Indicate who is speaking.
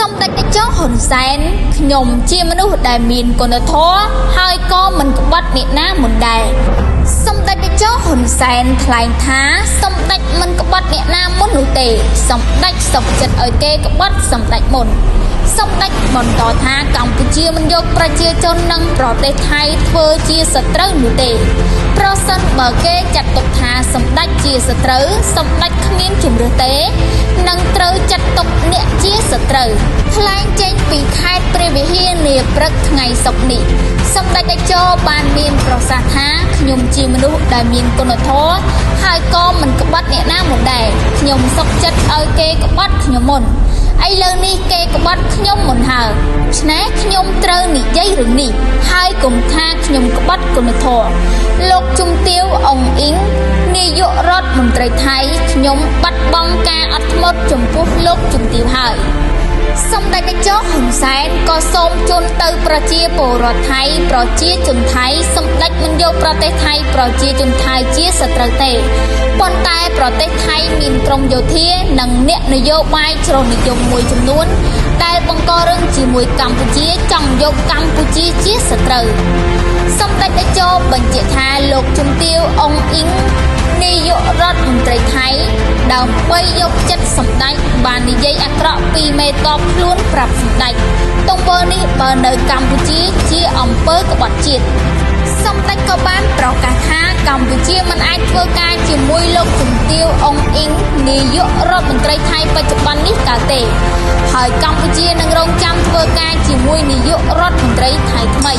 Speaker 1: សម្ដេចតេជោហ៊ុនសែនខ្ញុំជាមនុស្សដែលមានគុណធម៌ហើយក៏មិនក្បត់អ្នកណាមុនដែរសម្ដេចតេជោហ៊ុនសែនថ្លែងថាសម្ដេចមិនក្បត់អ្នកណាមុននោះទេសម្ដេចសុខចិត្តឲ្យគេក្បត់សម្ដេចមុនសម្ដេចបន្តថាកម្ពុជាមិនយកប្រជាជននិងប្រទេសថៃធ្វើជាសត្រូវនោះទេប្រសិនបើគេចាត់ទុកថាសម្ដេចជាសត្រូវសម្ដេចគ្មានជំរឿទេនឹងត្រូវចាត់ទុកអ្នកជាសត្រូវថ្លែងចេញពីខេត្តព្រះវិហារនាព្រឹកថ្ងៃសុក្រនេះសម្ដេចតេជោបានមានប្រសាសន៍ថាខ្ញុំជាមនុស្សដែលមានគុណធម៌ហើយក៏មិនក្បត់អ្នកណាមុនដែរខ្ញុំសុខចិត្តឲ្យគេក្បត់ខ្ញុំមុនឥឡូវនេះគេក្បត់ខ្ញុំមុនហើយឆ្នេះខ្ញុំត្រូវនិយាយរឿងនេះហើយកុំថាខ្ញុំក្បត់គុណធម៌លោកជំទាវអុងអ៊ីងនាយករដ្ឋមន្ត្រីថៃខ្ញុំបាត់បង់ការអត់ធ្មត់ចំពោះលោកជំទាវហើយសម្ដេចតេជោហ៊ុនសែនក៏សូមជូនទៅប្រជាពលរដ្ឋថៃប្រជាជនថៃសម្ដេចមិនយកប្រទេសថៃប្រជាជនថៃជាសត្រូវទេប៉ុន្តែប្រទេសថៃមានក្រមយោធានិងអ្នកនយោបាយជ្រុលនិយមមួយចំនួនដែលបង្ករឿងជាមួយកម្ពុជាចង់យកកម្ពុជាជាសត្រូវសម្ដេចតេជោបញ្ជាក់ថាលោកជំទាវអុងអ៊ីងនាយករដ្ឋមន្ត្រីថៃដើម្បីយកចិត្តសម្ដេចបាននិយាយអាក្រក់ពីមេតបខ្លួនប្រាប់សម្ដេចទង្វើនេះបើនៅកម្ពុជាជាអំពើក្បត់ជាតិសម្ដេចក៏បានប្រកាសថាកម្ពុជាមិនអាចធ្វើការជាមួយលោកជំទាវអុងអ៊ីងនាយករដ្ឋមន្ត្រីថៃបច្ចុប្បន្ននេះកើតទេហើយកម្ពុជានឹងរងចាំធ្វើការជាមួយនាយករដ្ឋមន្ត្រីថៃថ្មី